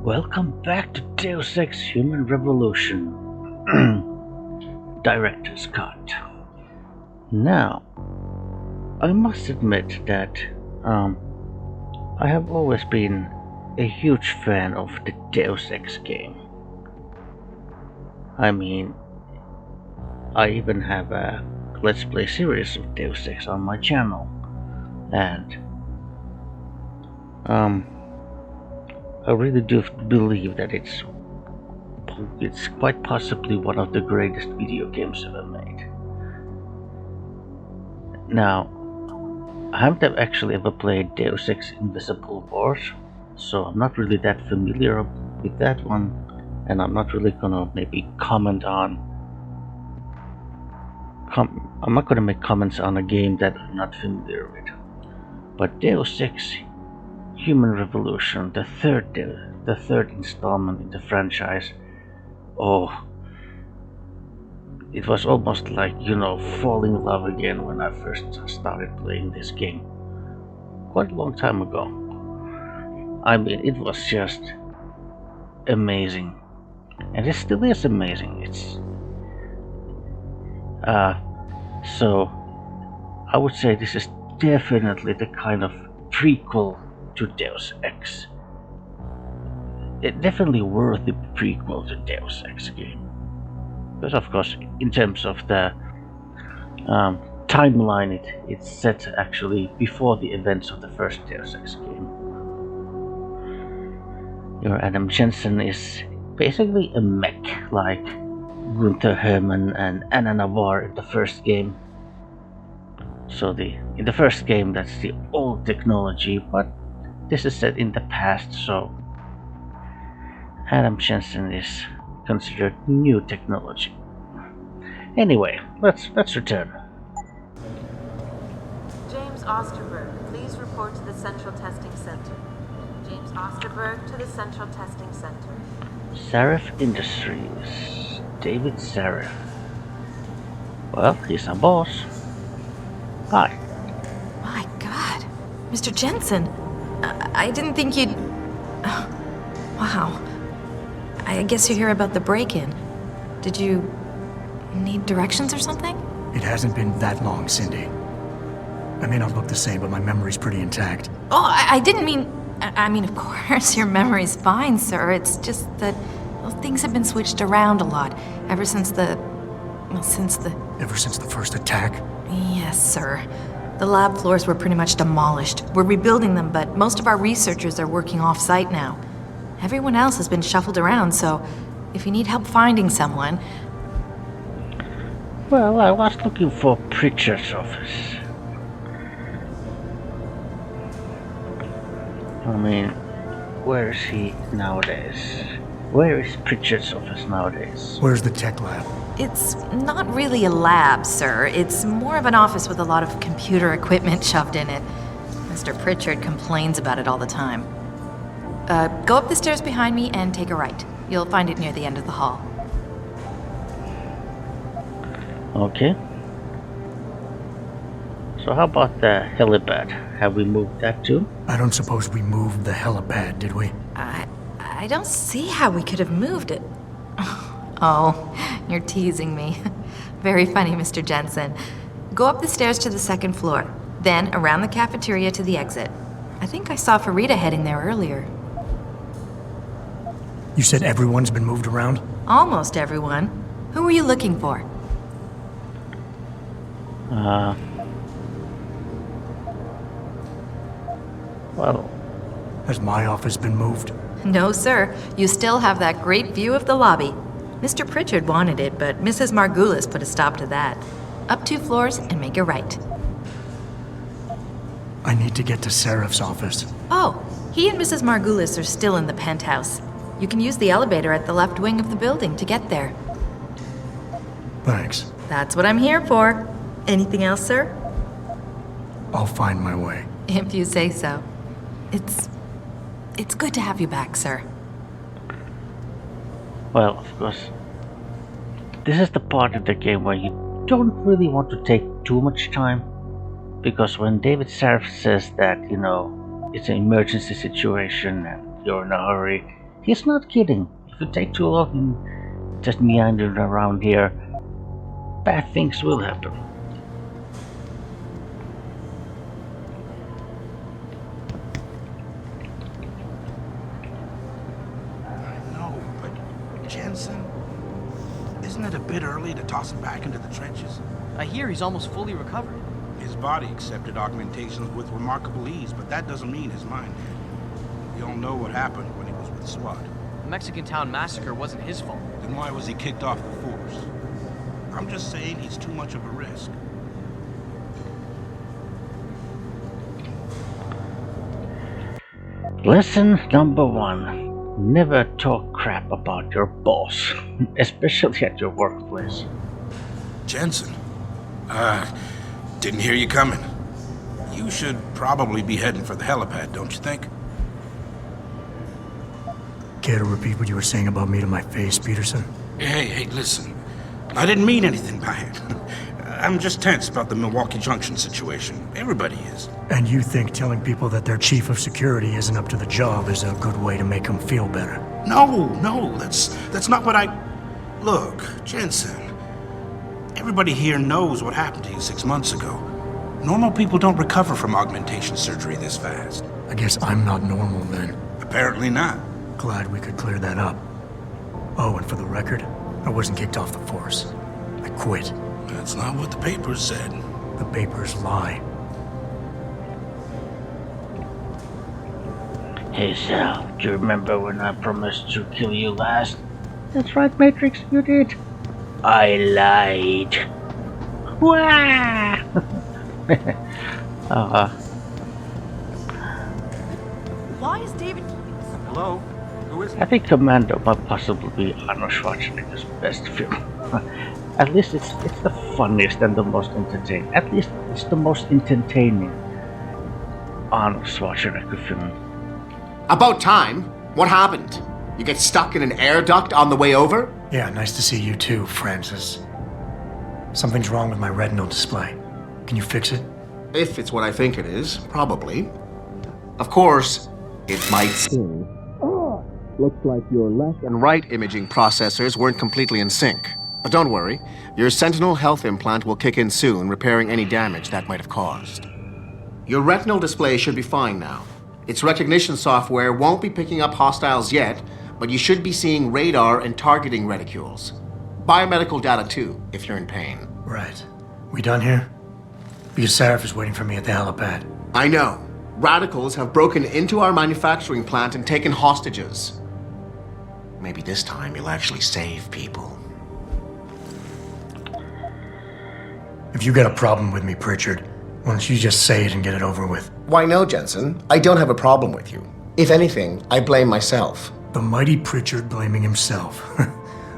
Welcome back to Deus Ex Human Revolution. Director's Cut. Now, I must admit that I have always been a huge fan of the Deus Ex game. I mean, I even have a Let's Play series of Deus Ex on my channel, and I really do believe that it's quite possibly one of the greatest video games ever made. Now, I haven't actually ever played Deus Ex Invisible Wars, so I'm not really that familiar with that one, and I'm not really gonna maybe comment on. I'm not gonna make comments on a game that I'm not familiar with. But Deus Ex Human Revolution, the third installment in the franchise. Oh, it was almost like, falling in love again when I first started playing this game. Quite a long time ago. I mean, it was just amazing. And it still is amazing. So I would say this is definitely the kind of prequel to Deus Ex. It's definitely worthy prequel to Deus Ex game. Because of course, in terms of the timeline, it's set actually before the events of the first Deus Ex game. Your Adam Jensen is basically a mech like Gunther Hermann and Anna Navarre in the first game. So in the first game, that's the old technology, but this is set in the past, so Adam Jensen is considered new technology. Anyway, let's return. James Osterberg, please report to the Central Testing Center. James Osterberg to the Central Testing Center. Sarif Industries. David Sarif. Well, he's our boss. Hi. My God. Mr. Jensen, I didn't think you'd... Oh, wow. I guess you hear about the break-in. Did you need directions or something? It hasn't been that long, Cindy. I may not look the same, but my memory's pretty intact. Oh, I didn't mean... I mean, of course, your memory's fine, sir. It's just that, well, things have been switched around a lot ever since the... Ever since the first attack? Yes, sir. The lab floors were pretty much demolished. We're rebuilding them, but most of our researchers are working off-site now. Everyone else has been shuffled around, so if you need help finding someone... Well, I was looking for Pritchard's office. I mean, where is he nowadays? Where is Pritchard's office nowadays? Where's the tech lab? It's not really a lab, sir. It's more of an office with a lot of computer equipment shoved in it. Mr. Pritchard complains about it all the time. Go up the stairs behind me and take a right. You'll find it near the end of the hall. Okay. So how about the helipad? Have we moved that too? I don't suppose we moved the helipad, did we? I don't see how we could have moved it. Oh, you're teasing me. Very funny, Mr. Jensen. Go up the stairs to the second floor, then around the cafeteria to the exit. I think I saw Farida heading there earlier. You said everyone's been moved around? Almost everyone. Who were you looking for? Well... Has my office been moved? No, sir. You still have that great view of the lobby. Mr. Pritchard wanted it, but Mrs. Margulis put a stop to that. Up 2 floors and make a right. I need to get to Sarif's office. Oh, he and Mrs. Margulis are still in the penthouse. You can use the elevator at the left wing of the building to get there. Thanks. That's what I'm here for. Anything else, sir? I'll find my way. If you say so. It's good to have you back, sir. Well, of course, this is the part of the game where you don't really want to take too much time, because when David Sarif says that, it's an emergency situation and you're in a hurry, He's not kidding. If you take too long and just meandering around here, bad things will happen. I know, but Jensen, isn't it a bit early to toss him back into the trenches? I hear he's almost fully recovered. His body accepted augmentations with remarkable ease, but that doesn't mean his mind did. We all know what happened when he was with SWAT. The Mexican town massacre wasn't his fault. Then why was he kicked off the force? I'm just saying he's too much of a risk. Lesson number 1. Never talk crap about your boss, especially at your workplace. Jensen, didn't hear you coming. You should probably be heading for the helipad, don't you think? Care to repeat what you were saying about me to my face, Peterson? Hey, listen. I didn't mean anything by it. I'm just tense about the Milwaukee Junction situation. Everybody is. And you think telling people that their chief of security isn't up to the job is a good way to make them feel better? No, that's not what I... Look, Jensen, everybody here knows what happened to you 6 months ago. Normal people don't recover from augmentation surgery this fast. I guess I'm not normal then. Apparently not. Glad we could clear that up. Oh, and for the record, I wasn't kicked off the force. I quit. That's not what the papers said. The papers lie. Hey Sal, do you remember when I promised to kill you last? That's right, Matrix, you did. I lied. Wah! Why is David... Hello? Who is I think Commando might possibly be Arnold Schwarzenegger's best film. At least it's the funniest and the most entertaining. At least it's the most entertaining Arnold Schwarzenegger film. About time. What happened? You get stuck in an air duct on the way over? Yeah, nice to see you too, Francis. Something's wrong with my retinal display. Can you fix it? If it's what I think it is, probably. Of course, it might seem. Looks like your left and right imaging processors weren't completely in sync. But don't worry, your Sentinel health implant will kick in soon, repairing any damage that might have caused. Your retinal display should be fine now. Its recognition software won't be picking up hostiles yet, but you should be seeing radar and targeting reticules. Biomedical data too, if you're in pain. Right. We done here? Because Sarif is waiting for me at the helipad. I know. Radicals have broken into our manufacturing plant and taken hostages. Maybe this time you'll actually save people. If you got a problem with me, Pritchard, why don't you just say it and get it over with? Why no, Jensen? I don't have a problem with you. If anything, I blame myself. The mighty Pritchard blaming himself.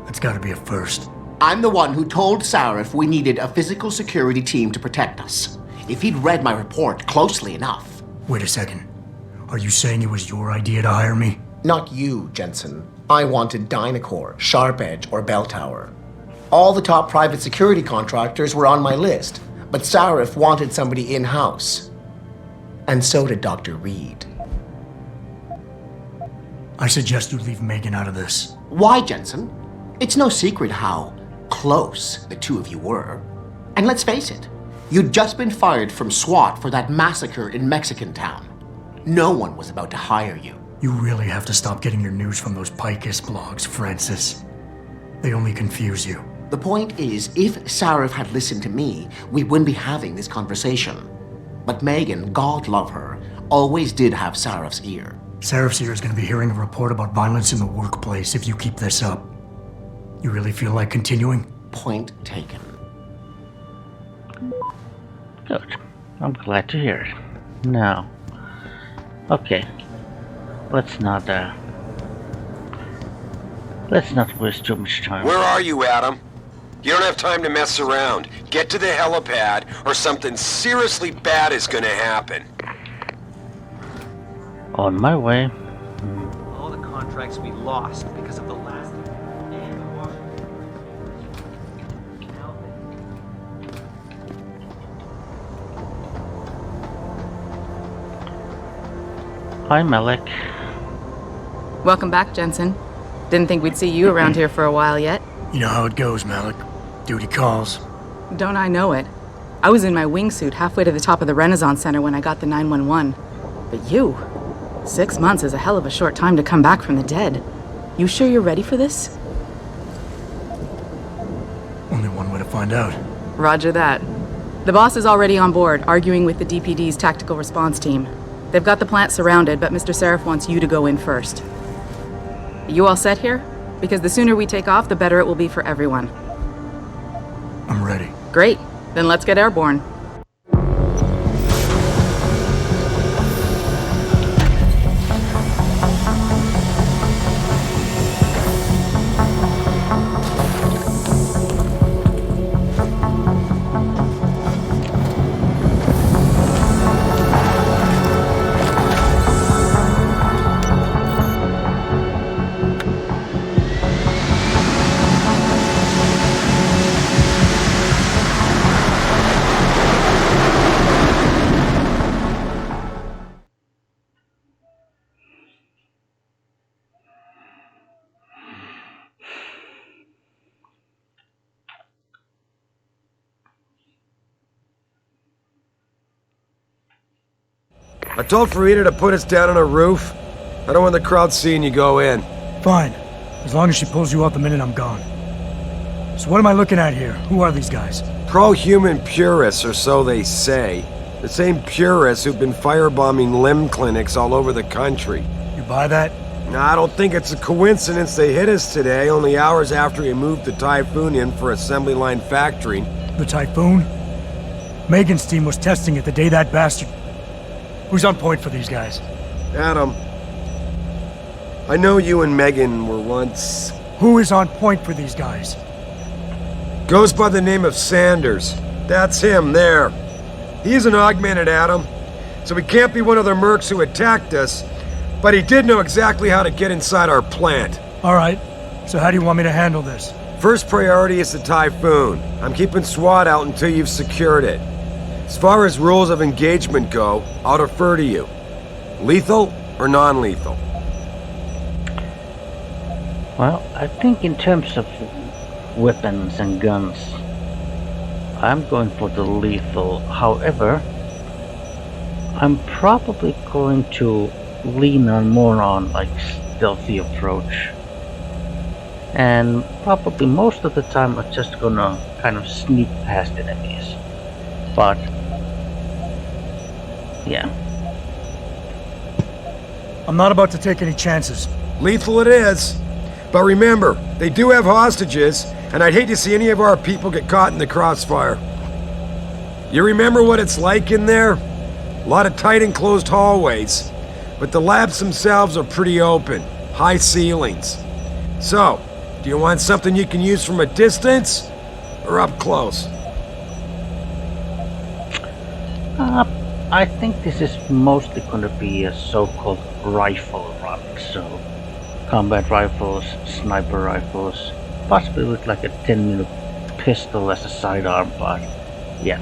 That's gotta be a first. I'm the one who told Sarif we needed a physical security team to protect us. If he'd read my report closely enough. Wait a second. Are you saying it was your idea to hire me? Not you, Jensen. I wanted Dynacore, Sharp Edge, or Bell Tower. All the top private security contractors were on my list, but Sarif wanted somebody in-house. And so did Dr. Reed. I suggest you leave Megan out of this. Why, Jensen? It's no secret how close the two of you were. And let's face it, you'd just been fired from SWAT for that massacre in Mexican town. No one was about to hire you. You really have to stop getting your news from those Picus blogs, Francis. They only confuse you. The point is, if Sarif had listened to me, we wouldn't be having this conversation. But Megan, God love her, always did have Sarif's ear. Sarif's ear is going to be hearing a report about violence in the workplace if you keep this up. You really feel like continuing? Point taken. Good. I'm glad to hear it. Now, okay. Let's not waste too much time. Where are you, Adam? You don't have time to mess around. Get to the helipad, or something seriously bad is gonna happen. On my way. All the contracts we lost because of the last... Hi, Malik. Welcome back, Jensen. Didn't think we'd see you around here for a while yet. You know how it goes, Malik. Duty calls. Don't I know it? I was in my wingsuit halfway to the top of the Renaissance Center when I got the 911. But you... 6 months is a hell of a short time to come back from the dead. You sure you're ready for this? Only one way to find out. Roger that. The boss is already on board, arguing with the DPD's tactical response team. They've got the plant surrounded, but Mr. Sarif wants you to go in first. You all set here? Because the sooner we take off, the better it will be for everyone. I'm ready. Great. Then let's get airborne. I told Farida to put us down on a roof. I don't want the crowd seeing you go in. Fine. As long as she pulls you out the minute I'm gone. So what am I looking at here? Who are these guys? Pro-human purists, or so they say. The same purists who've been firebombing limb clinics all over the country. You buy that? I don't think it's a coincidence they hit us today, only hours after we moved the Typhoon in for assembly line factory. The Typhoon? Megan's team was testing it the day that bastard... Who's on point for these guys? Adam, I know you and Megan were once... Who is on point for these guys? Goes by the name of Sanders. That's him, there. He's an augmented Adam, so he can't be one of the mercs who attacked us, but he did know exactly how to get inside our plant. Alright, so how do you want me to handle this? First priority is the Typhoon. I'm keeping SWAT out until you've secured it. As far as rules of engagement go, I'll defer to you. Lethal or non-lethal? Well, I think in terms of weapons and guns, I'm going for the lethal. However, I'm probably going to lean on more on like stealthy approach. And probably most of the time I'm just gonna kind of sneak past enemies. But yeah. I'm not about to take any chances. Lethal it is. But remember, they do have hostages, and I'd hate to see any of our people get caught in the crossfire. You remember what it's like in there? A lot of tight enclosed hallways, but the labs themselves are pretty open, high ceilings. So, do you want something you can use from a distance, or up close? I think this is mostly going to be a so-called rifle run, so combat rifles, sniper rifles, possibly with like a 10-minute pistol as a sidearm, but yeah.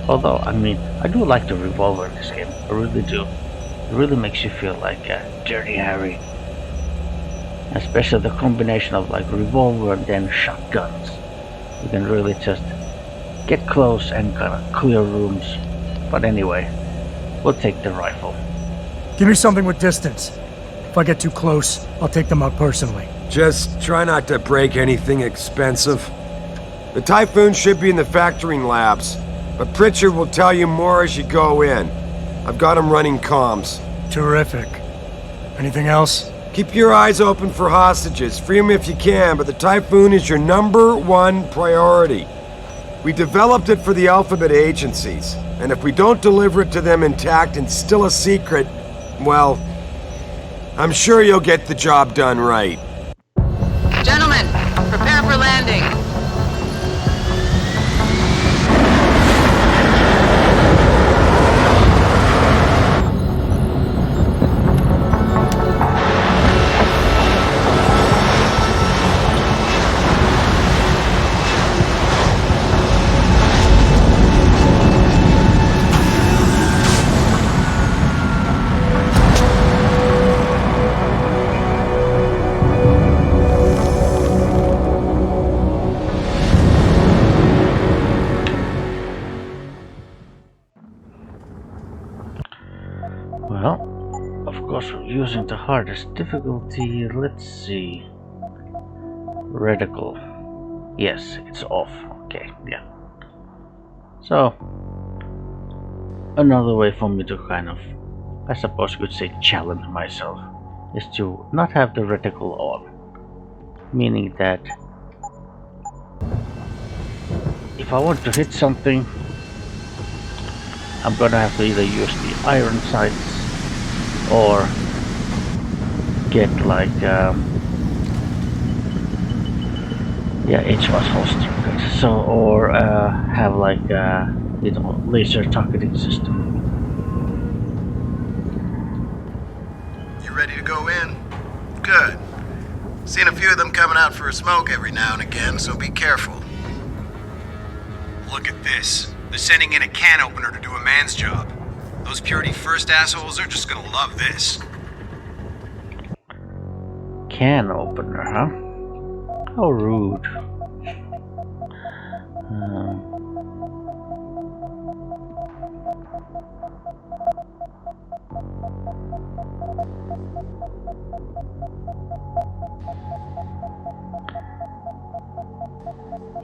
Although, I mean, I do like the revolver in this game, I really do. It really makes you feel like a Dirty Harry. Especially the combination of like revolver and then shotguns. You can really just get close and kind of clear rooms. But anyway, we'll take the rifle. Give me something with distance. If I get too close, I'll take them out personally. Just try not to break anything expensive. The Typhoon should be in the factoring labs, but Pritchard will tell you more as you go in. I've got him running comms. Terrific. Anything else? Keep your eyes open for hostages. Free them if you can, but the Typhoon is your #1 priority. We developed it for the Alphabet agencies, and if we don't deliver it to them intact and still a secret, well, I'm sure you'll get the job done right. Gentlemen, prepare for landing. course, we're using the hardest difficulty. Let's see. Reticle. Yes, it's off. Okay, yeah. So, another way for me to kind of, I suppose you could say, challenge myself is to not have the reticle on. Meaning that if I want to hit something, I'm gonna have to either use the iron sights or get like yeah, H was hosting good. So, or have like you know, laser targeting system. You ready to go in? Good. Seen a few of them coming out for a smoke every now and again, so be careful. Look at this. They're sending in a can opener to do a man's job. Those Purity First assholes are just gonna love this. Can opener, huh? How rude.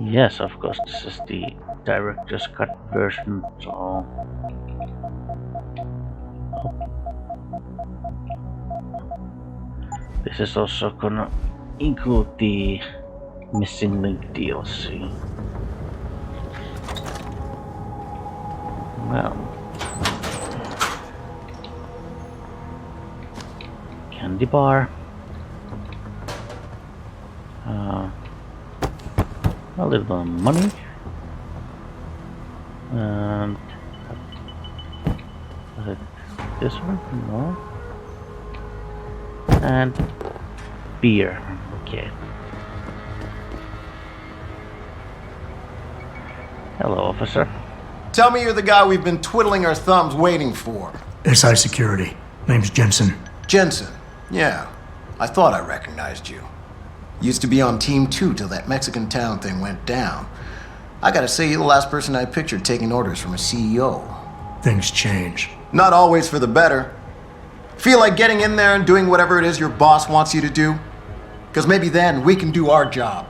Yes, of course, this is the director's cut version, so... This is also gonna include the Missing Link DLC. Well... Candy bar. A little bit of money, and this one, no, and beer. Okay. Hello, officer. Tell me you're the guy we've been twiddling our thumbs waiting for. SI Security. Name's Jensen. Jensen. Yeah, I thought I recognized you. Used to be on Team 2 till that Mexican town thing went down. I gotta say, you're the last person I pictured taking orders from a CEO. Things change. Not always for the better. Feel like getting in there and doing whatever it is your boss wants you to do? Because maybe then we can do our job.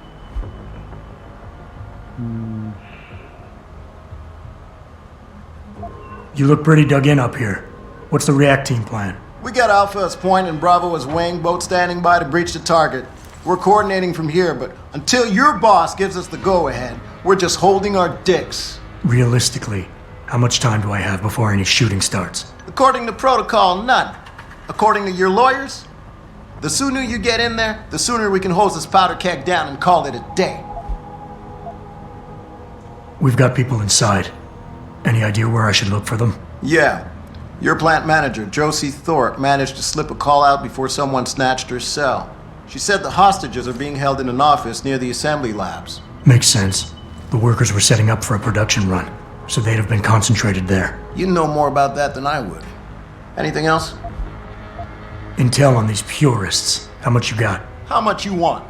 You look pretty dug in up here. What's the react team plan? We got Alpha as point and Bravo as wing, both standing by to breach the target. We're coordinating from here, but until your boss gives us the go-ahead, we're just holding our dicks. Realistically, how much time do I have before any shooting starts? According to protocol, none. According to your lawyers, the sooner you get in there, the sooner we can hose this powder keg down and call it a day. We've got people inside. Any idea where I should look for them? Yeah. Your plant manager, Josie Thorpe, managed to slip a call out before someone snatched her cell. She said the hostages are being held in an office near the assembly labs. Makes sense. The workers were setting up for a production run, so they'd have been concentrated there. You know more about that than I would. Anything else? Intel on these purists. How much you got? How much you want?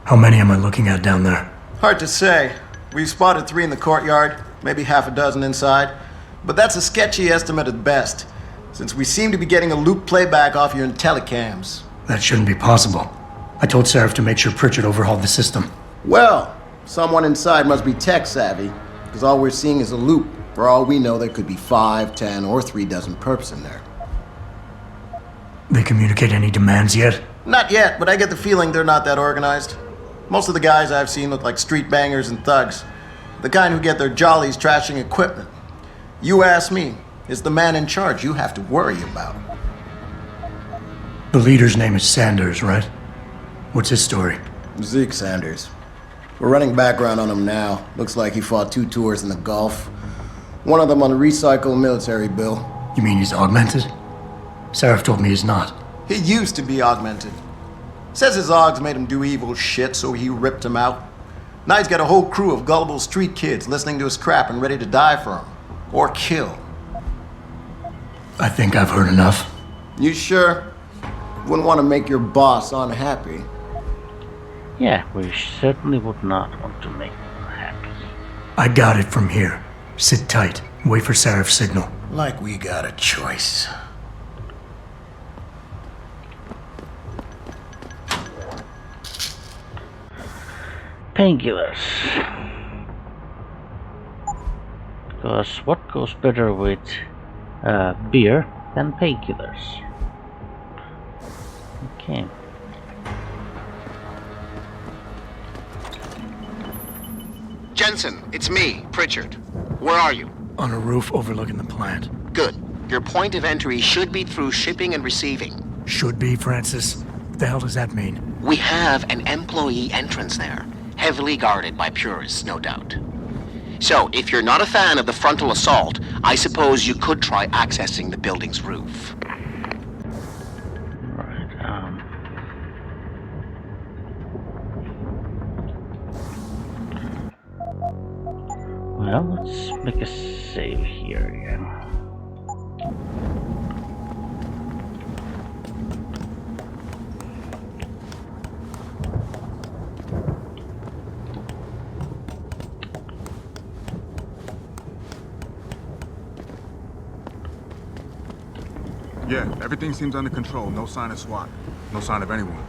How many am I looking at down there? Hard to say. We've spotted 3 in the courtyard, maybe half a dozen inside. But that's a sketchy estimate at best, since we seem to be getting a loop playback off your telecams. That shouldn't be possible. I told Sarif to make sure Pritchard overhauled the system. Well, someone inside must be tech savvy, because all we're seeing is a loop. For all we know, there could be 5, 10, or 3 dozen perps in there. They communicate any demands yet? Not yet, but I get the feeling they're not that organized. Most of the guys I've seen look like street bangers and thugs. The kind who get their jollies trashing equipment. You ask me, it's the man in charge you have to worry about. The leader's name is Sanders, right? What's his story? Zeke Sanders. We're running background on him now. Looks like he fought 2 tours in the Gulf. One of them on a recycled military bill. You mean he's augmented? Sarif told me he's not. He used to be augmented. Says his augs made him do evil shit, so he ripped him out. Now he's got a whole crew of gullible street kids listening to his crap and ready to die for him. Or kill. I think I've heard enough. You sure? Wouldn't want to make your boss unhappy. Yeah, we certainly would not want to make them happy. I got it from here. Sit tight. Wait for Sarif's signal. Like we got a choice. Painkillers. Because what goes better with beer than painkillers? Okay. Jensen, it's me, Pritchard. Where are you? On a roof overlooking the plant. Good. Your point of entry should be through shipping and receiving. Should be, Francis. What the hell does that mean? We have an employee entrance there, heavily guarded by purists, no doubt. So, if you're not a fan of the frontal assault, I suppose you could try accessing the building's roof. Well, let's make a save here again. Yeah, everything seems under control. No sign of SWAT. No sign of anyone.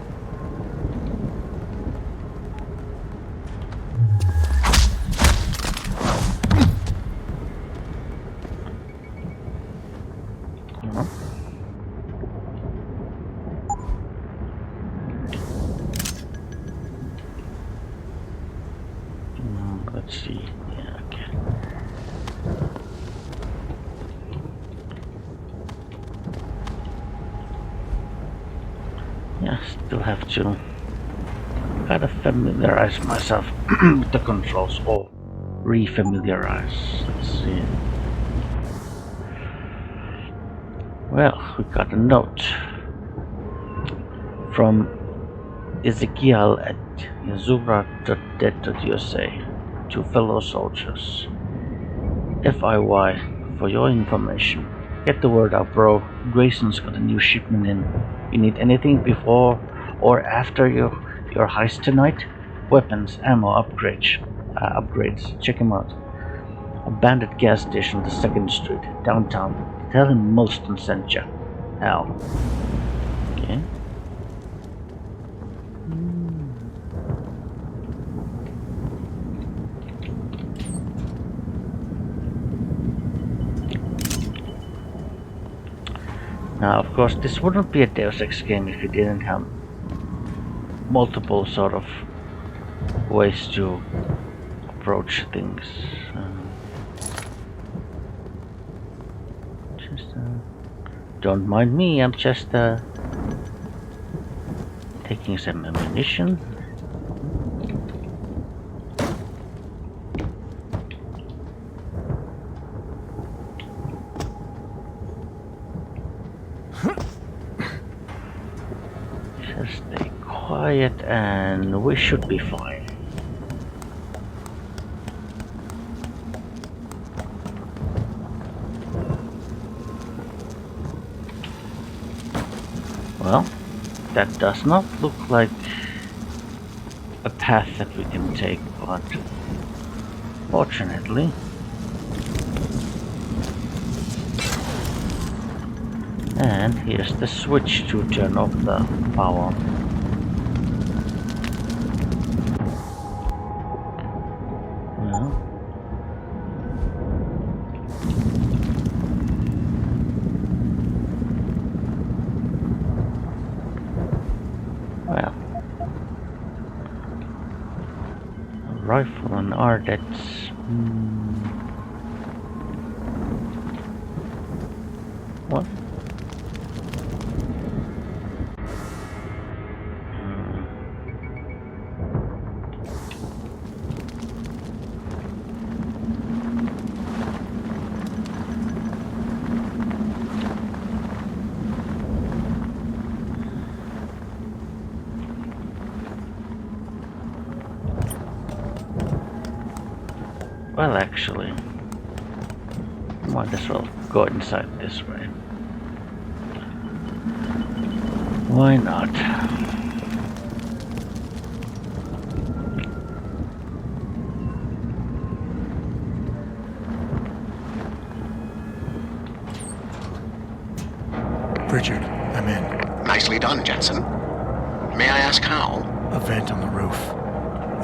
Let's see. Yeah, okay. Yeah, still have to kind of familiarize myself with the controls, or re-familiarize. Let's see. Well, we got a note from Ezekiel at Zura.dead.usa to fellow soldiers. FYI, for your information, get the word out, bro. Grayson's got a new shipment in. You need anything before or after your heist tonight? Weapons, ammo, upgrades. Check him out. Abandoned gas station on the 2nd Street, downtown. Tell him Molston sent ya. Al. Okay. Now, of course, this wouldn't be a Deus Ex game if you didn't have multiple sort of ways to approach things. Don't mind me, I'm just taking some ammunition. Just stay quiet and we should be fine. Well, that does not look like a path that we can take, but fortunately, and here's the switch to turn off the power. Well, a rifle and R, that's what? Well, actually, might as well go inside this way. Why not? Richard, I'm in. Nicely done, Jensen. May I ask how? A vent on the roof.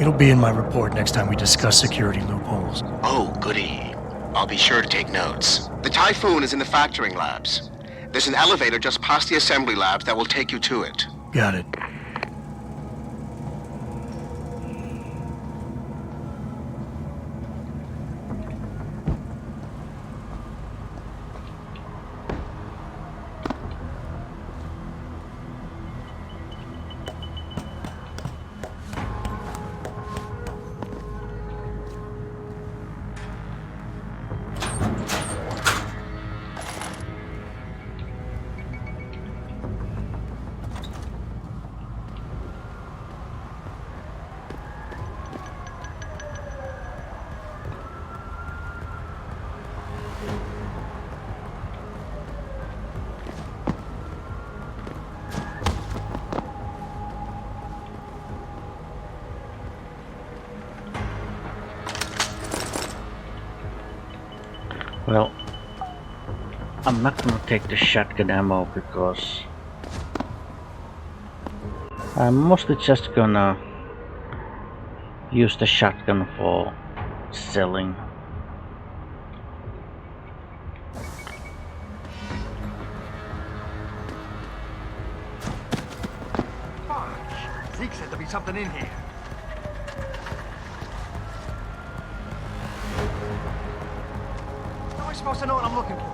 It'll be in my report next time we discuss security loopholes. Oh, goody. I'll be sure to take notes. The Typhoon is in the factoring labs. There's an elevator just past the assembly labs that will take you to it. Got it. Well, I'm not gonna take the shotgun ammo because I'm mostly just gonna use the shotgun for selling. Zeke said there'd be something in here. How am I supposed to know what I'm looking for?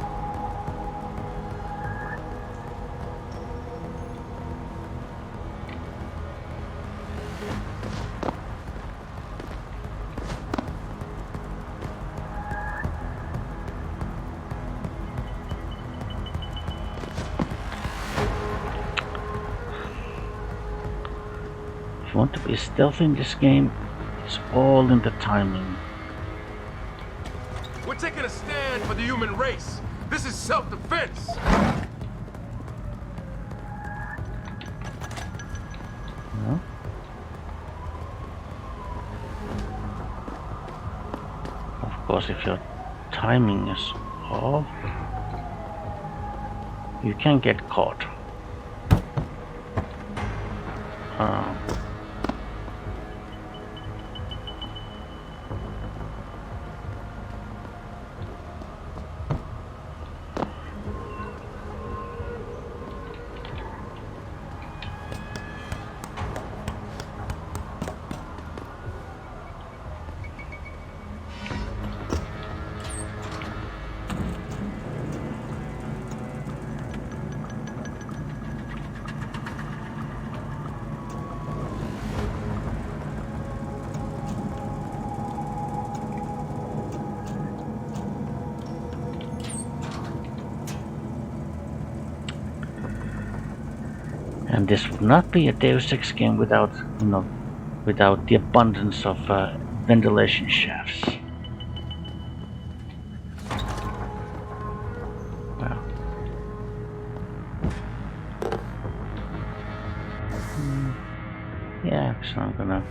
If you want to be stealthy in this game, it's all in the timing. We're taking a stand for the human race. This is self-defense. No? Of course, if your timing is off, you can get caught. And this would not be a Deus Ex game without, without the abundance of ventilation shafts. Well, yeah, so I'm gonna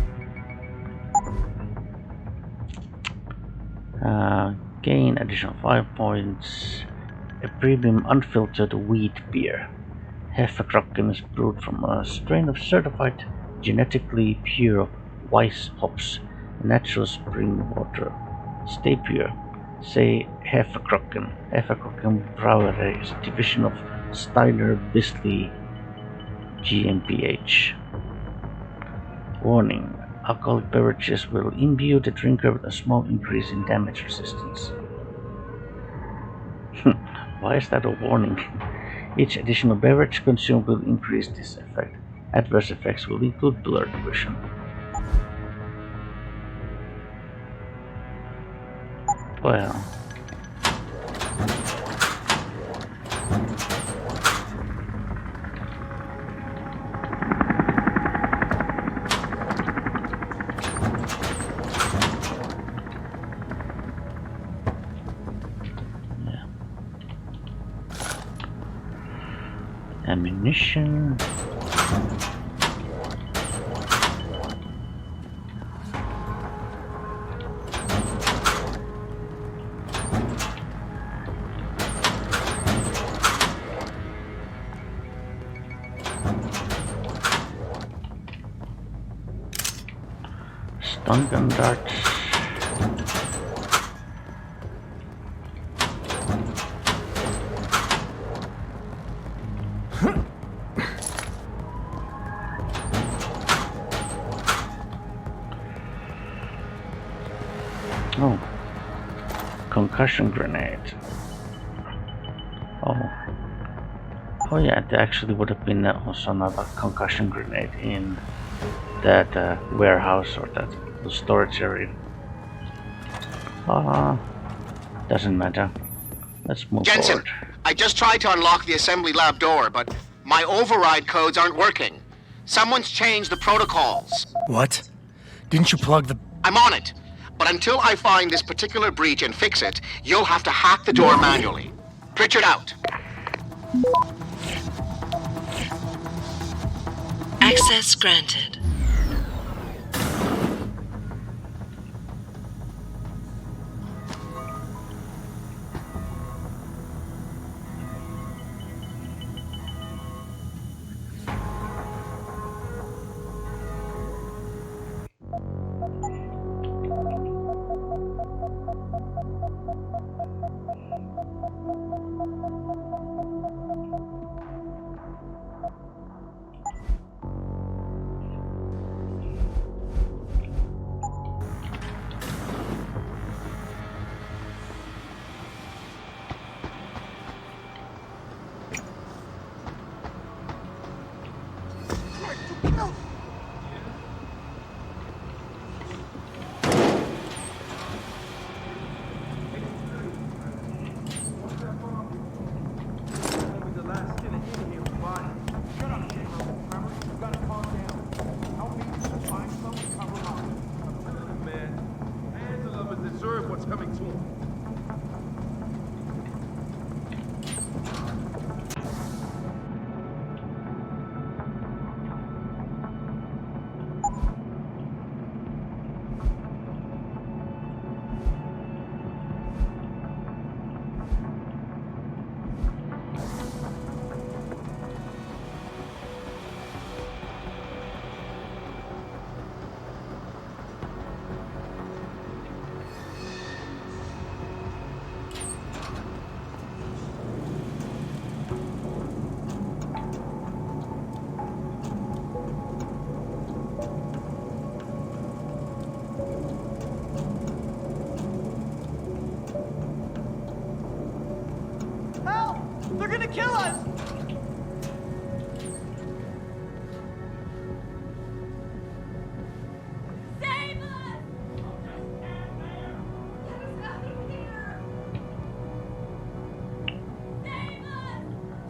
gain additional 5 points. A premium unfiltered wheat beer. Hefekraken is brewed from a strain of certified genetically pure Weiss hops, natural spring water. Stay pure. Say Hefekraken. Hefekraken Brewery is a division of Steiner Bisley GmbH. Warning. Alcoholic beverages will imbue the drinker with a small increase in damage resistance. Why is that a warning? Each additional beverage consumed will increase this effect. Adverse effects will include blurred vision. Well. Ammunition. Stun gun darts. Oh, concussion grenade. Oh yeah, there actually would have been also another concussion grenade in that warehouse or that storage area. Doesn't matter. Let's move Jensen, forward. I just tried to unlock the assembly lab door, but my override codes aren't working. Someone's changed the protocols. What? Didn't you plug the... I'm on it. But until I find this particular breach and fix it, you'll have to hack the door manually. Pritchard out. Access granted. They're gonna kill us! Save us! Get us out of here! Save us!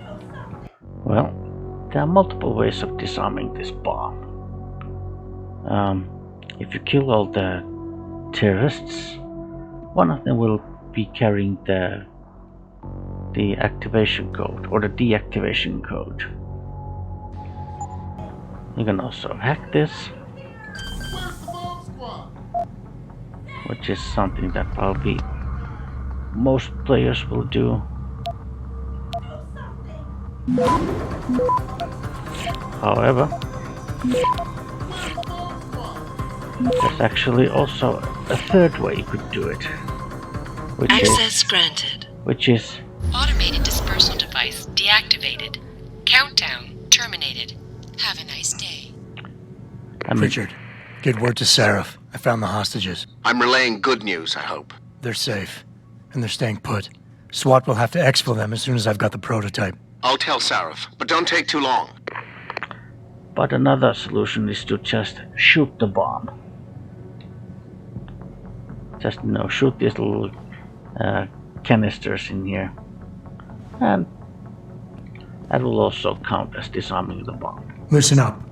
Do something! Well, there are multiple ways of disarming this bomb. If you kill all the terrorists, one of them will be carrying the activation code or the deactivation code. You can also hack this, which is something that probably most players will do. However, there's actually also a third way you could do it, Access granted. Which is automated dispersal device deactivated. Countdown terminated. Have a nice day. Richard, get word to Sarif. I found the hostages. I'm relaying good news, I hope. They're safe, and they're staying put. SWAT will have to exfil them as soon as I've got the prototype. I'll tell Sarif, but don't take too long. But another solution is to just shoot the bomb. Just, shoot these little canisters in here. And that will also count as disarming the bomb. Listen up.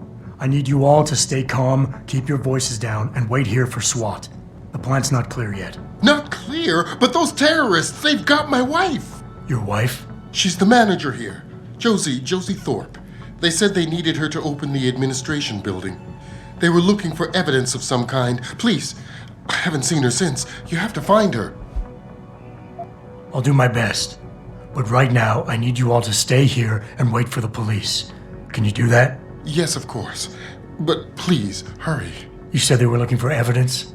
I need you all to stay calm, keep your voices down, and wait here for SWAT. The plant's not clear yet. Not clear? But those terrorists, they've got my wife! Your wife? She's the manager here. Josie Thorpe. They said they needed her to open the administration building. They were looking for evidence of some kind. Please, I haven't seen her since. You have to find her. I'll do my best. But right now, I need you all to stay here and wait for the police. Can you do that? Yes, of course. But please, hurry. You said they were looking for evidence?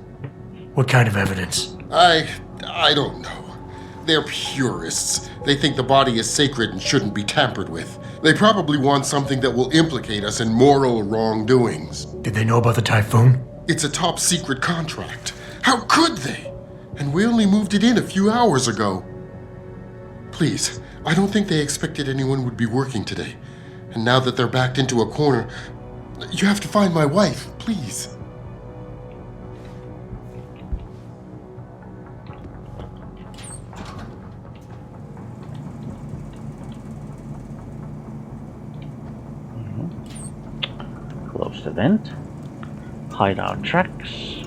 What kind of evidence? I don't know. They're purists. They think the body is sacred and shouldn't be tampered with. They probably want something that will implicate us in moral wrongdoings. Did they know about the typhoon? It's a top secret contract. How could they? And we only moved it in a few hours ago. Please, I don't think they expected anyone would be working today. And now that they're backed into a corner, you have to find my wife, please. Close the vent. Hide our tracks.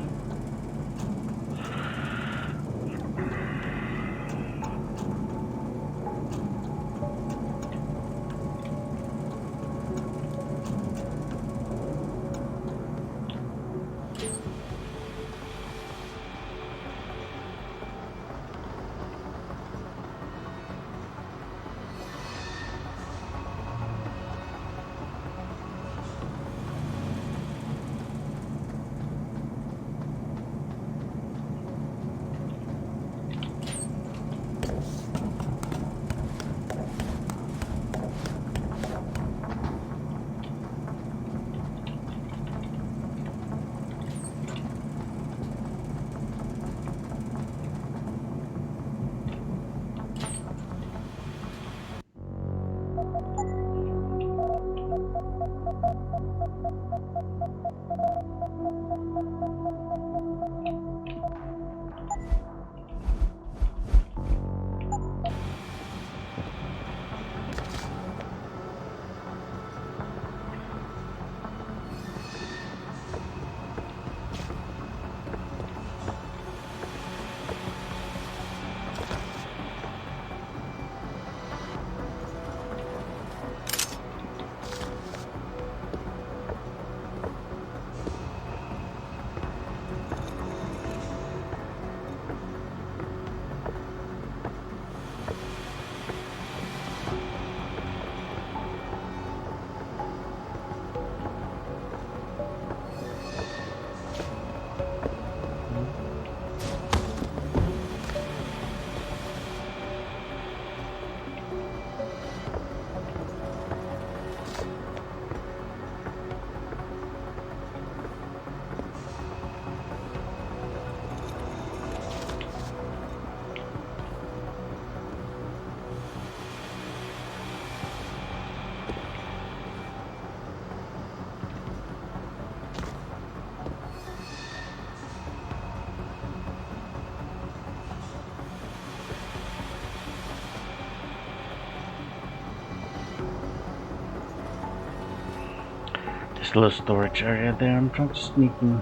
There's a little storage area there. I'm trying to sneak in.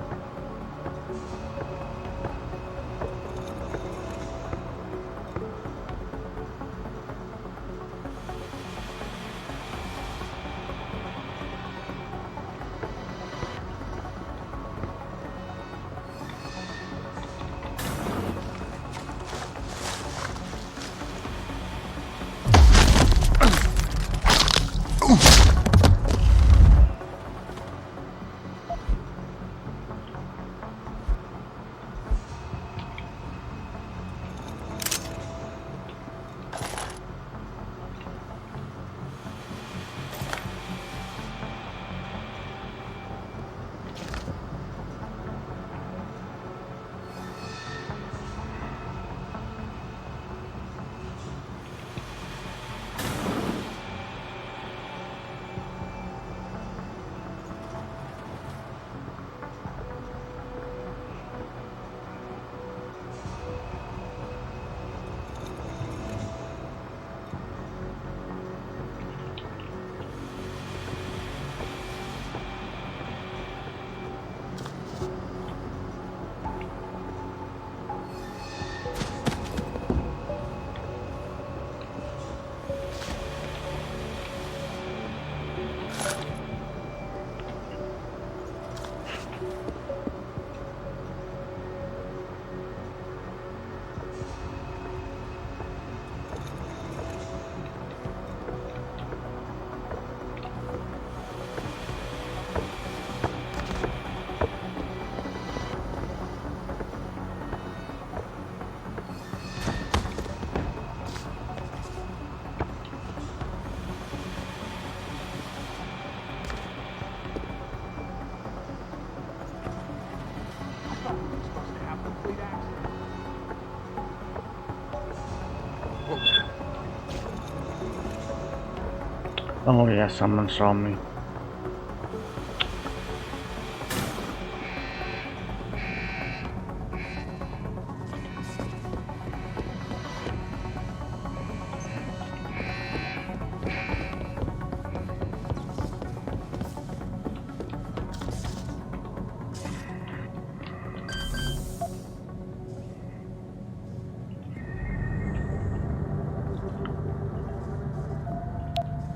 Oh yeah, someone saw me.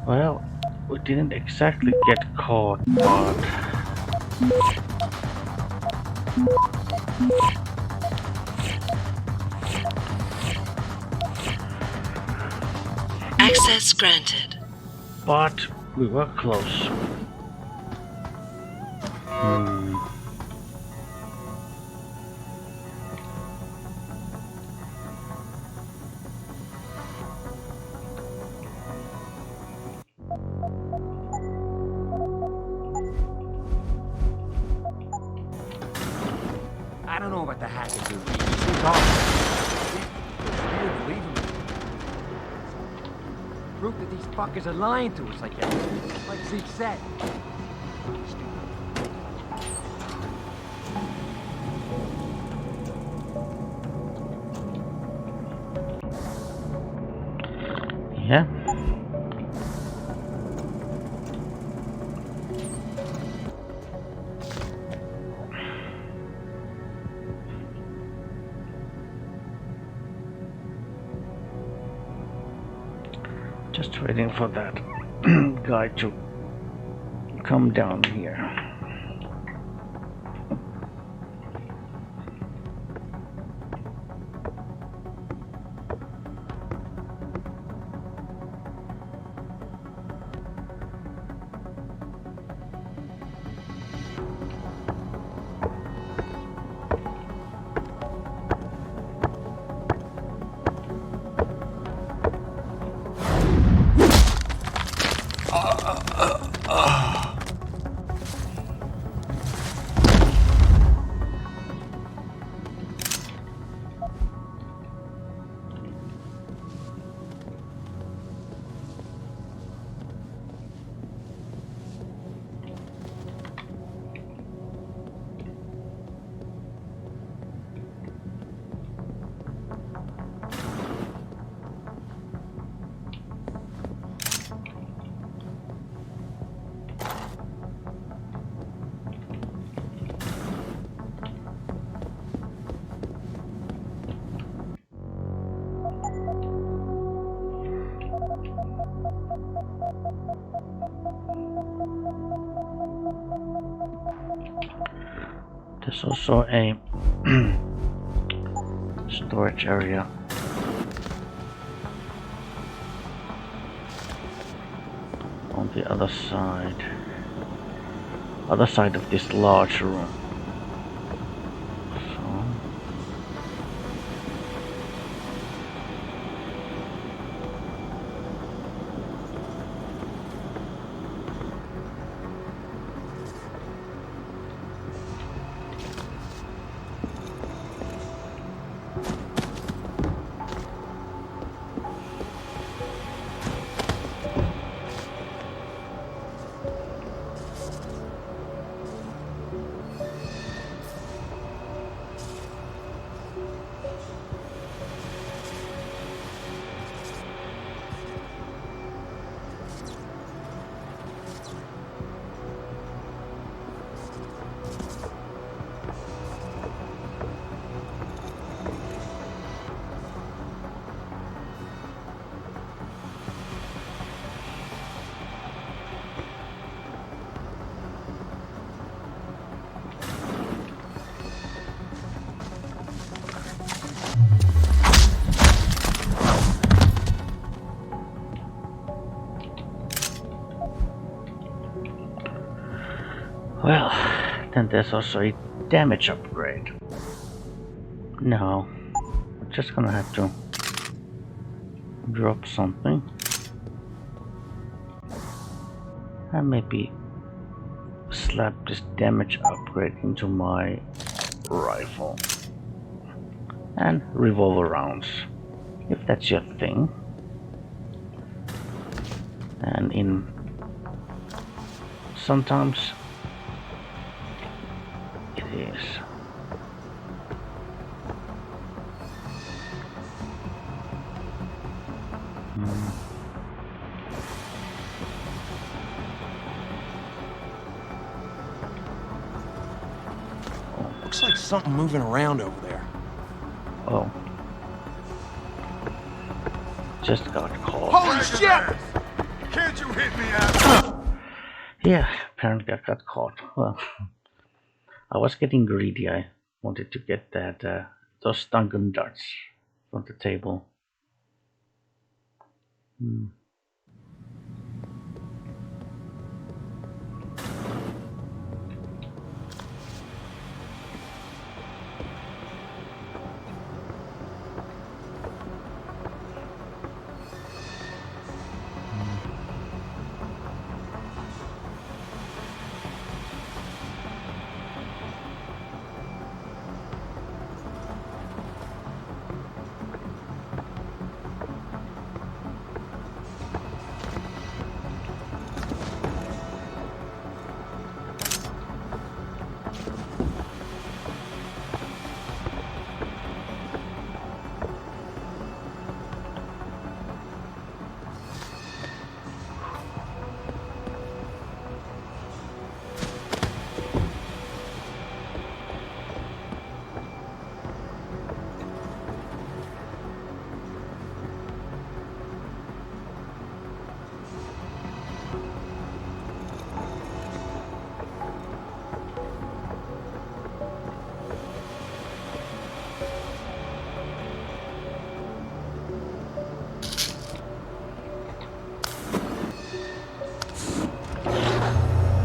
Well, we didn't exactly get caught, but... Access granted. But we were close. I don't know what the hacker do. He seems awful. It's weird to leave him. Proof that these fuckers are lying to us, I guess. Like Zeke said. Yeah. Just waiting for that guy to come down here. There's also a storage area. On the other side of this large room. Well, then there's also a damage upgrade. No, we're just gonna have to drop something. And maybe slap this damage upgrade into my rifle. And revolver rounds, if that's your thing. And in sometimes it is. Looks like something moving around over there. Oh. Just got caught. Holy shit! Can't you hit me, asshole? Yeah, apparently I got caught. Well, I was getting greedy. I wanted to get that those Duncan darts from the table.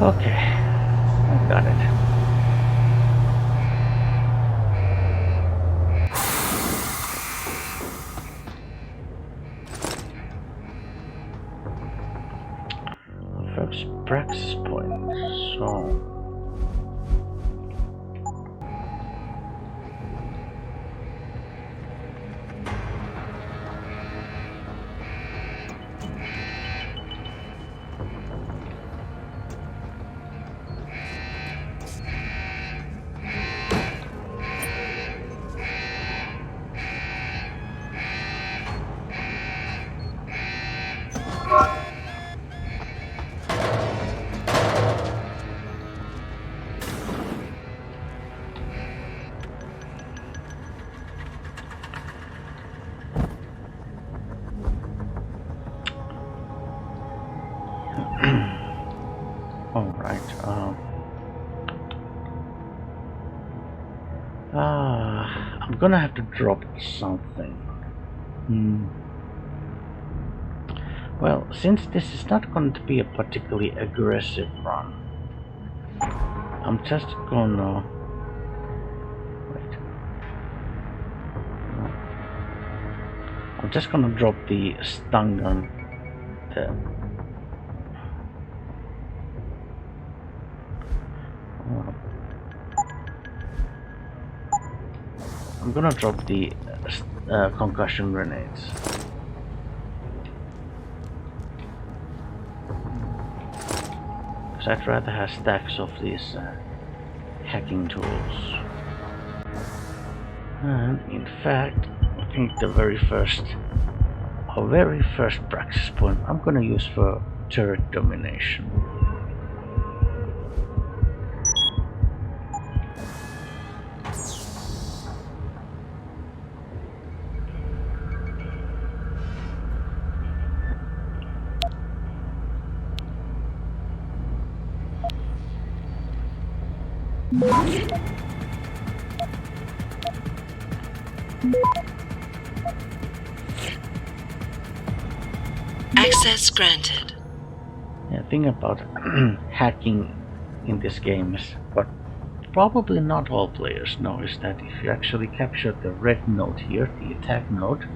Okay, I got it. First practice point, so... Alright, I'm gonna have to drop something. Well, since this is not going to be a particularly aggressive run, I'm just gonna... Wait. No. I'm just gonna drop the stun gun there. I'm gonna drop the concussion grenades. Because I'd rather have stacks of these hacking tools. And in fact, I think the very first practice point I'm gonna use for turret domination. Access granted. Yeah, the thing about hacking in this game is what probably not all players know is that if you actually capture the red node here, the attack node,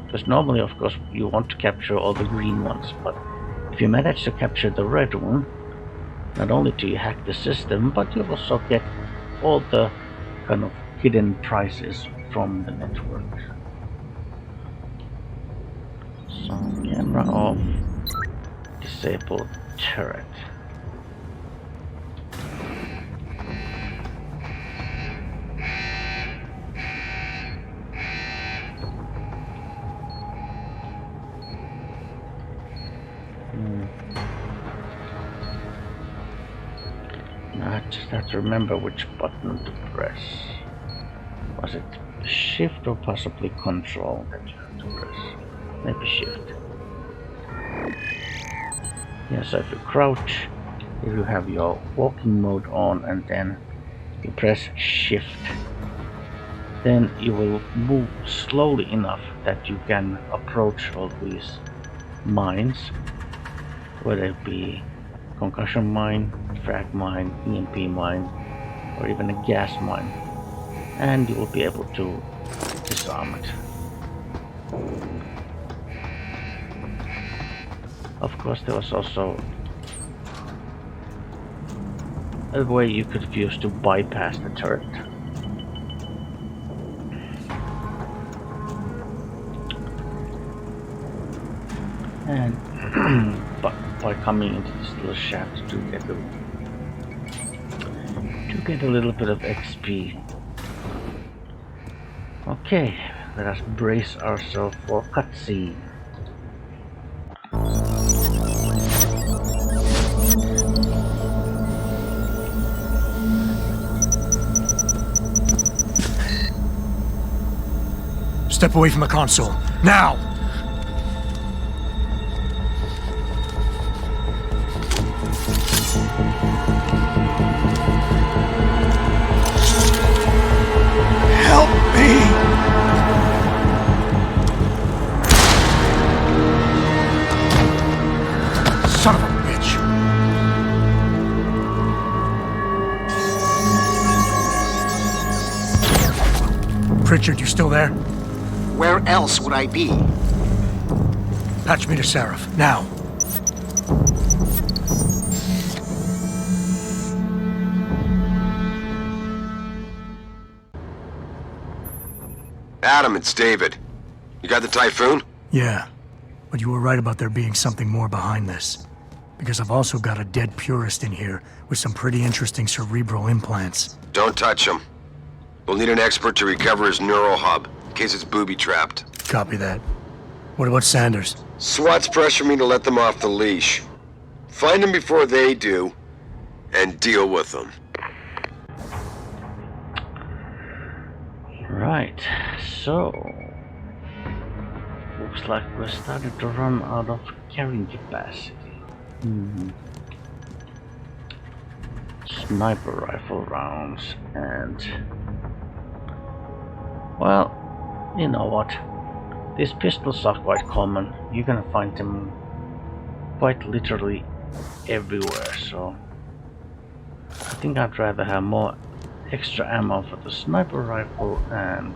because normally of course you want to capture all the green ones, but if you manage to capture the red one, not only do you hack the system, but you also get all the kind of hidden prizes from the network. So, camera off, disable turret. Now I just have to remember which button to press. Was it Shift or possibly Control that you have to press? Maybe Shift. Yeah, so if you crouch, if you have your walking mode on and then you press Shift, then you will move slowly enough that you can approach all these mines, whether it be concussion mine, frag mine, EMP mine, or even a gas mine, and you will be able to disarm it. Of course, there was also a way you could use to bypass the turret. And by coming into this little shaft to get a little bit of XP. Okay, let us brace ourselves for cutscene. Step away from the console. Now! Help me! Son of a bitch! Pritchard, you still there? Where else would I be? Patch me to Sarif, now. Adam, it's David. You got the Typhoon? Yeah, but you were right about there being something more behind this. Because I've also got a dead purist in here with some pretty interesting cerebral implants. Don't touch him. We'll need an expert to recover his neural hub, in case it's booby-trapped. Copy that. What about Sanders? SWAT's pressure me to let them off the leash. Find them before they do, and deal with them. Right, so looks like we're starting to run out of carrying capacity. Sniper rifle rounds and, well, you know what? These pistols are quite common. You're gonna find them quite literally everywhere, so I think I'd rather have more extra ammo for the sniper rifle and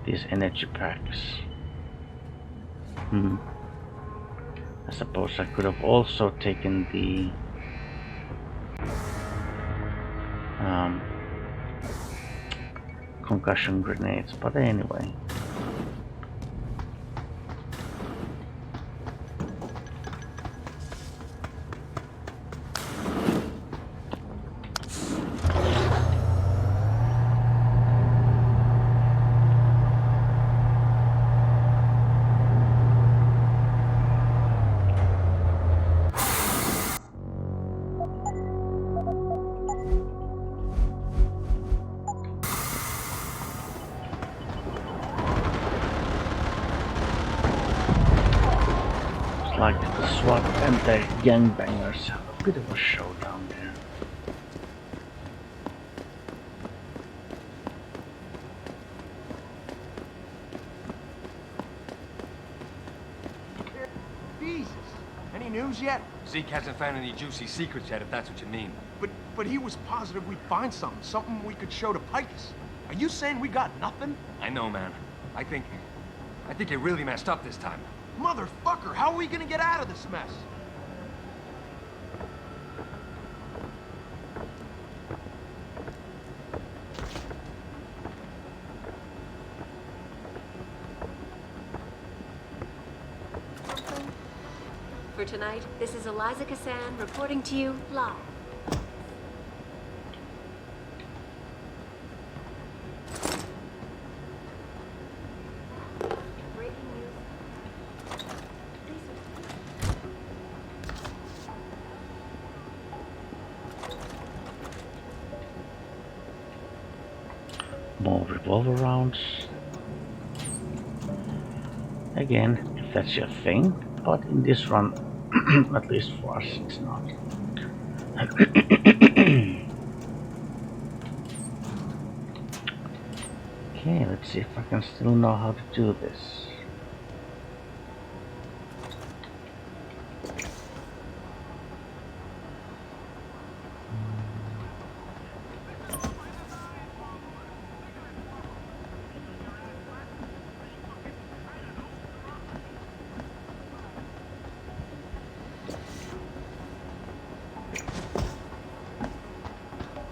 these energy packs. I suppose I could have also taken the concussion grenades, but anyway. Like the SWAT and the gangbangers have a bit of a showdown there. Jesus! Any news yet? Zeke hasn't found any juicy secrets yet, if that's what you mean. But he was positive we'd find something we could show to Picus. Are you saying we got nothing? I know, man. I think you really messed up this time. Motherfucker, how are we gonna get out of this mess? For tonight, this is Eliza Kassan reporting to you live. More revolver rounds. Again, if that's your thing, but in this run, at least for us, it's not. Okay, let's see if I can still know how to do this.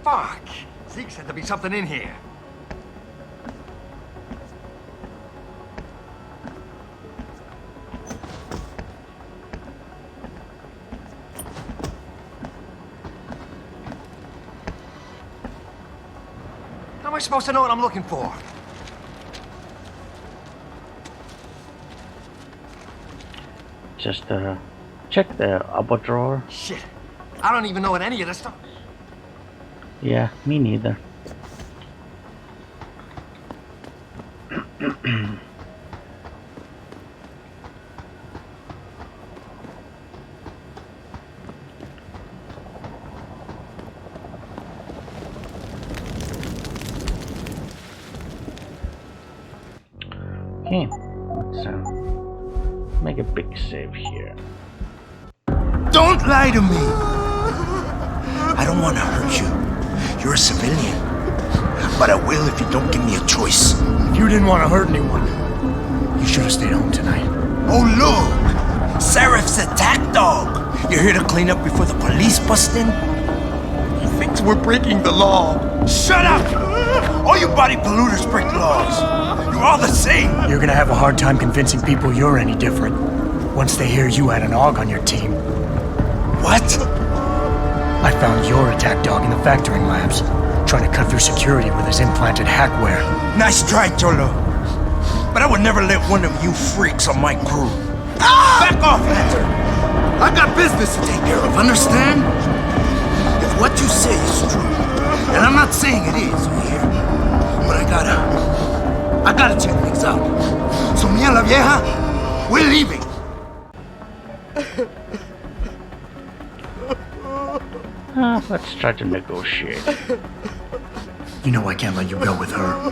Fuck! Zeke said there'd be something in here. How am I supposed to know what I'm looking for? Just check the upper drawer. Shit. I don't even know what any of this stuff... Yeah, me neither. Okay, let's make a big save here. Don't lie to me! I don't want to hurt you. You're a civilian. But I will if you don't give me a choice. If you didn't want to hurt anyone, you should have stayed home tonight. Oh, look! Sarif's attack dog! You're here to clean up before the police bust in? He thinks we're breaking the law. Shut up! All you body polluters break laws. You're all the same. You're gonna have a hard time convincing people you're any different once they hear you had an AUG on your team. What? I found your attack dog in the factoring labs, trying to cut through security with his implanted hackware. Nice try, Cholo. But I would never let one of you freaks on my crew. Ah! Back off, Hunter! I got business to take care of, understand? If what you say is true, and I'm not saying it is here, but I gotta check things out. So me and la vieja, we're leaving. Let's try to negotiate. You know I can't let you go with her.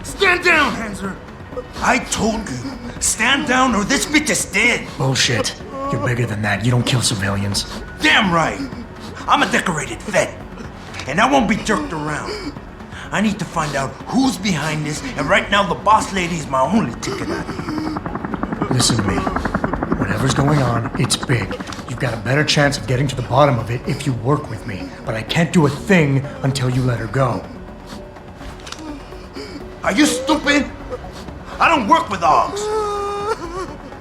Stand down, Hanser! I told you, stand down or this bitch is dead. Bullshit. You're bigger than that. You don't kill civilians. Damn right. I'm a decorated vet, and I won't be jerked around. I need to find out who's behind this, and right now the boss lady is my only ticket out of here. Listen to me. Whatever's going on, it's big. You've got a better chance of getting to the bottom of it if you work with me, but I can't do a thing until you let her go. Are you stupid? I don't work with dogs.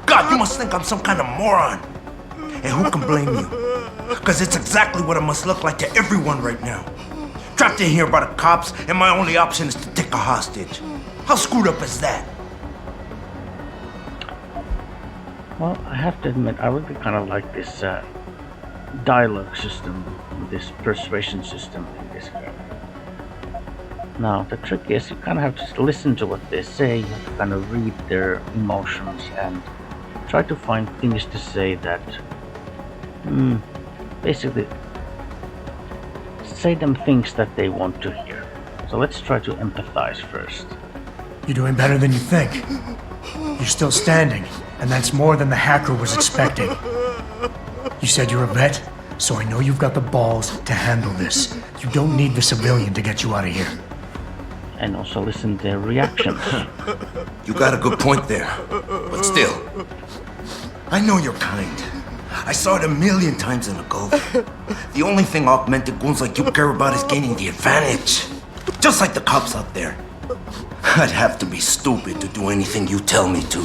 God, you must think I'm some kind of moron. And who can blame you? Because it's exactly what it must look like to everyone right now. Trapped in here by the cops, and my only option is to take a hostage. How screwed up is that? Well, I have to admit, I really kind of like this dialogue system, this persuasion system in this game. Now, the trick is you kind of have to just listen to what they say, you have to kind of read their emotions and try to find things to say that basically say them things that they want to hear. So let's try to empathize first. You're doing better than you think. You're still standing, and that's more than the hacker was expecting. You said you're a vet, so I know you've got the balls to handle this. You don't need the civilian to get you out of here. And also listen to their reactions. You got a good point there, but still, I know you're kind. I saw it 1,000,000 times in the Gulf. The only thing augmented goons like you care about is gaining the advantage. Just like the cops out there. I'd have to be stupid to do anything you tell me to.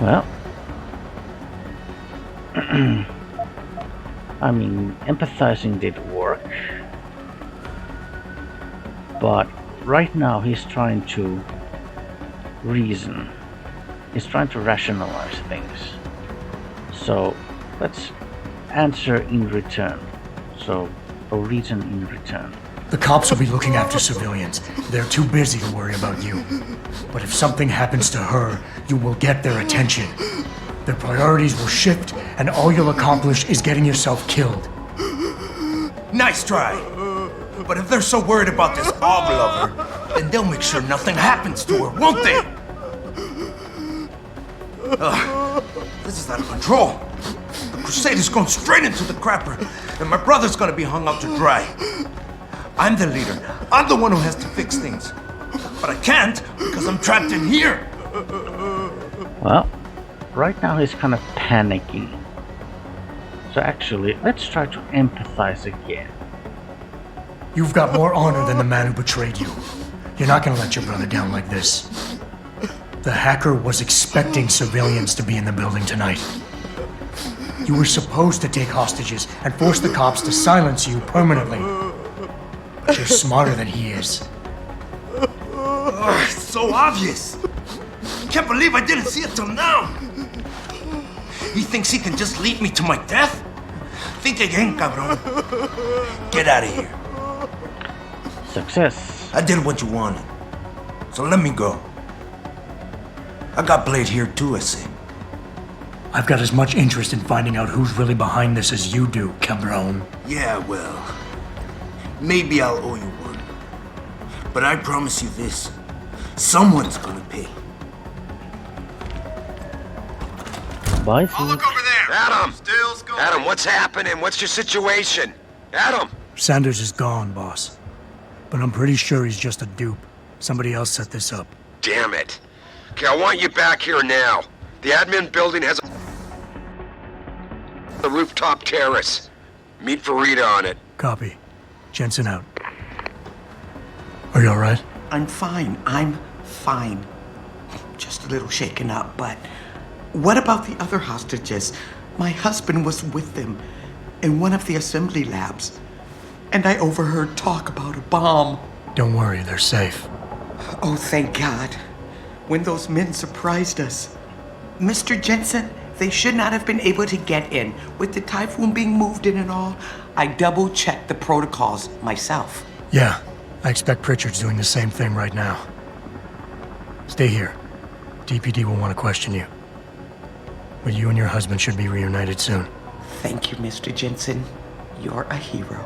Well, I mean, empathizing did work. But right now he's trying to reason. He's trying to rationalize things. So let's answer in return. So a reason in return. The cops will be looking after civilians. They're too busy to worry about you. But if something happens to her, you will get their attention. Their priorities will shift, and all you'll accomplish is getting yourself killed. Nice try. But if they're so worried about this orb lover, then they'll make sure nothing happens to her, won't they? This is out of control. The crusade is going straight into the crapper, and my brother's gonna be hung out to dry. I'm the leader. I'm the one who has to fix things. But I can't because I'm trapped in here. Well, right now he's kind of panicking. So actually, let's try to empathize again. You've got more honor than the man who betrayed you. You're not gonna let your brother down like this. The hacker was expecting civilians to be in the building tonight. You were supposed to take hostages and force the cops to silence you permanently. But you're smarter than he is. It's so obvious. Can't believe I didn't see it till now. He thinks he can just lead me to my death? Think again, cabron. Get out of here. Success. I did what you wanted. So let me go. I got Blade here too, I see. I've got as much interest in finding out who's really behind this as you do, cabron. Yeah, well, maybe I'll owe you one. But I promise you this. Someone's gonna pay. Bye, Oh, look over there! Adam! Adam, what's happening? What's your situation? Adam! Sanders is gone, boss. But I'm pretty sure he's just a dupe. Somebody else set this up. Damn it. Okay, I want you back here now. The admin building has a rooftop terrace. Meet Farida on it. Copy. Jensen out. Are you alright? I'm fine. I'm fine. Just a little shaken up, but what about the other hostages? My husband was with them in one of the assembly labs, and I overheard talk about a bomb. Don't worry, they're safe. Oh, thank God. When those men surprised us. Mr. Jensen, they should not have been able to get in. With the typhoon being moved in and all, I double-checked the protocols myself. Yeah, I expect Pritchard's doing the same thing right now. Stay here. DPD will want to question you. But you and your husband should be reunited soon. Thank you, Mr. Jensen. You're a hero.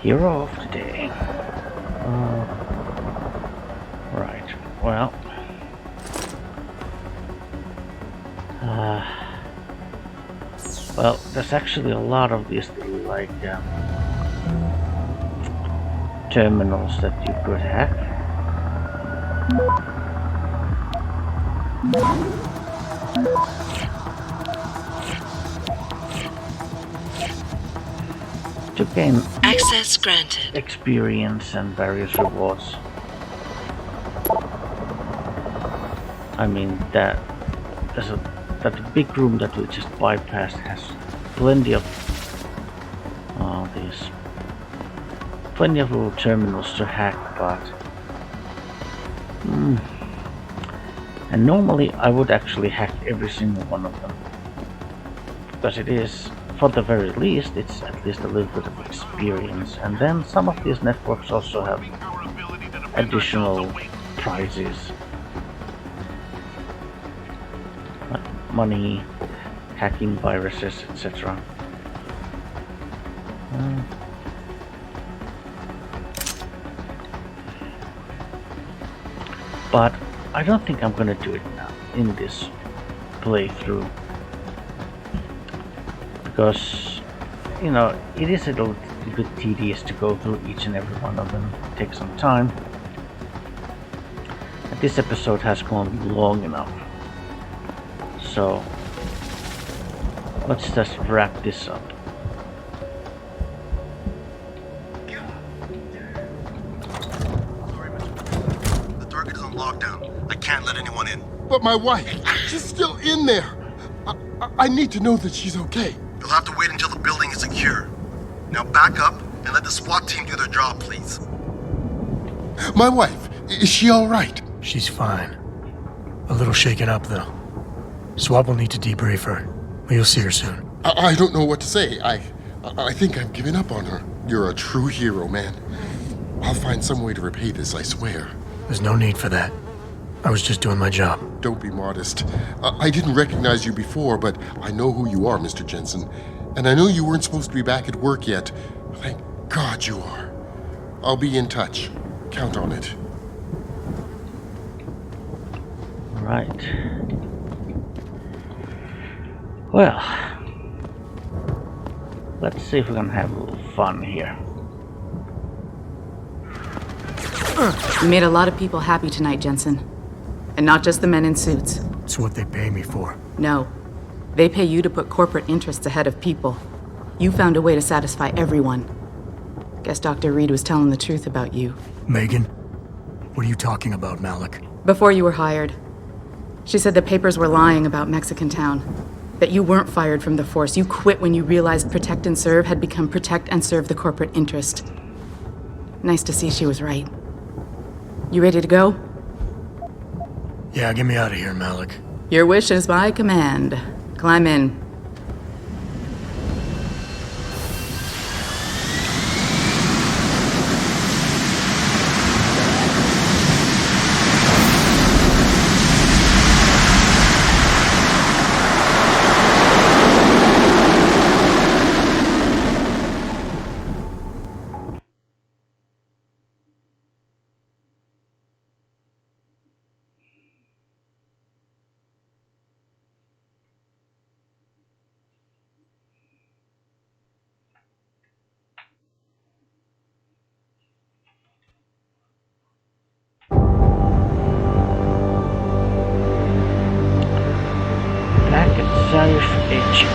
Hero of the day. Right. Well. Well, there's actually a lot of these like terminals that you could hack. To gain access granted, experience and various rewards. I mean that big room that we just bypassed has plenty of little terminals to hack, but and normally I would actually hack every single one of them, because it is, for the very least, it's at least a little bit of experience. And then some of these networks also have additional prizes, like money, hacking viruses, etc. But I don't think I'm gonna do it now in this playthrough, because you know it is a little bit tedious to go through each and every one of them. It takes some time, and this episode has gone long enough, so let's just wrap this up. The target is on lockdown. I can't let anyone in. But my wife, she's still in there. I need to know that she's okay. You'll have to wait until the building is secure. Now back up and let the SWAT team do their job, please. My wife, is she all right? She's fine. A little shaken up, though. SWAT will need to debrief her, but you'll see her soon. I don't know what to say. I think I've given up on her. You're a true hero, man. I'll find some way to repay this, I swear. There's no need for that. I was just doing my job. Don't be modest. I didn't recognize you before, but I know who you are, Mr. Jensen. And I know you weren't supposed to be back at work yet. Thank God you are. I'll be in touch. Count on it. Right. Well, let's see if we can have a little fun here. You made a lot of people happy tonight, Jensen. And not just the men in suits. It's what they pay me for. No. They pay you to put corporate interests ahead of people. You found a way to satisfy everyone. Guess Dr. Reed was telling the truth about you. Megan? What are you talking about, Malik? Before you were hired, she said the papers were lying about Mexican Town. That you weren't fired from the force. You quit when you realized Protect and Serve had become Protect and Serve the corporate interest. Nice to see she was right. You ready to go? Yeah, get me out of here, Malik. Your wish is my command. Climb in. Back at Sarif HQ.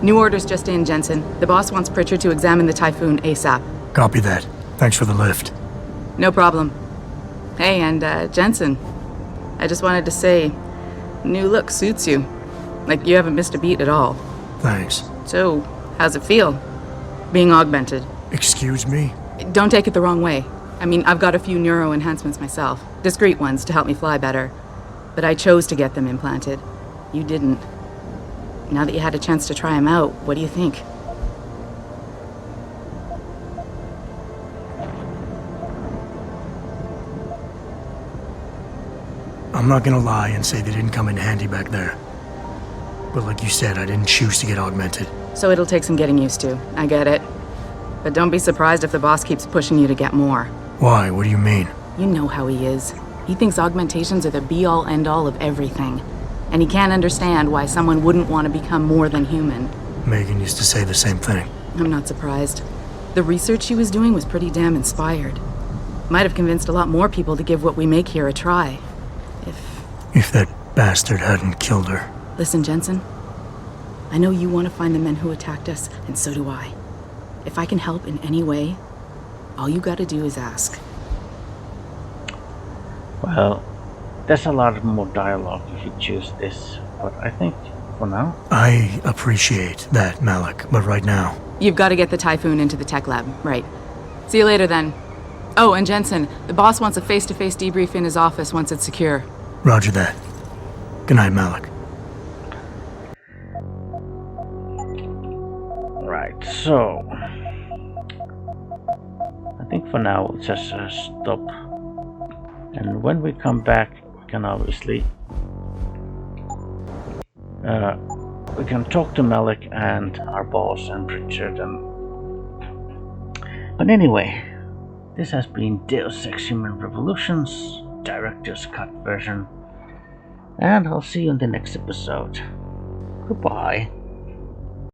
New orders just in, Jensen. The boss wants Pritchard to examine the Typhoon ASAP. Copy that. Thanks for the lift. No problem. Hey, and Jensen, I just wanted to say, new look suits you. Like you haven't missed a beat at all. Thanks. So, how's it feel? Being augmented. Excuse me? Don't take it the wrong way. I mean, I've got a few neuro enhancements myself. Discreet ones to help me fly better. But I chose to get them implanted. You didn't. Now that you had a chance to try them out, what do you think? I'm not gonna lie and say they didn't come in handy back there. But like you said, I didn't choose to get augmented. So it'll take some getting used to. I get it. But don't be surprised if the boss keeps pushing you to get more. Why? What do you mean? You know how he is. He thinks augmentations are the be-all, end-all of everything. And he can't understand why someone wouldn't want to become more than human. Megan used to say the same thing. I'm not surprised. The research she was doing was pretty damn inspired. Might have convinced a lot more people to give what we make here a try. If that bastard hadn't killed her. Listen, Jensen. I know you want to find the men who attacked us, and so do I. If I can help in any way, all you gotta do is ask. Well, there's a lot more dialogue if you choose this, but I think for now... I appreciate that, Malik, but right now... You've got to get the Typhoon into the tech lab, right. See you later then. Oh, and Jensen, the boss wants a face-to-face debrief in his office once it's secure. Roger that. Good night, Malik. Right, so... I think for now we'll just stop. And when we come back, we can obviously... we can talk to Malik and our boss and Pritchard and... But anyway, this has been Deus Ex Human Revolution's Director's Cut version. And I'll see you in the next episode. Goodbye.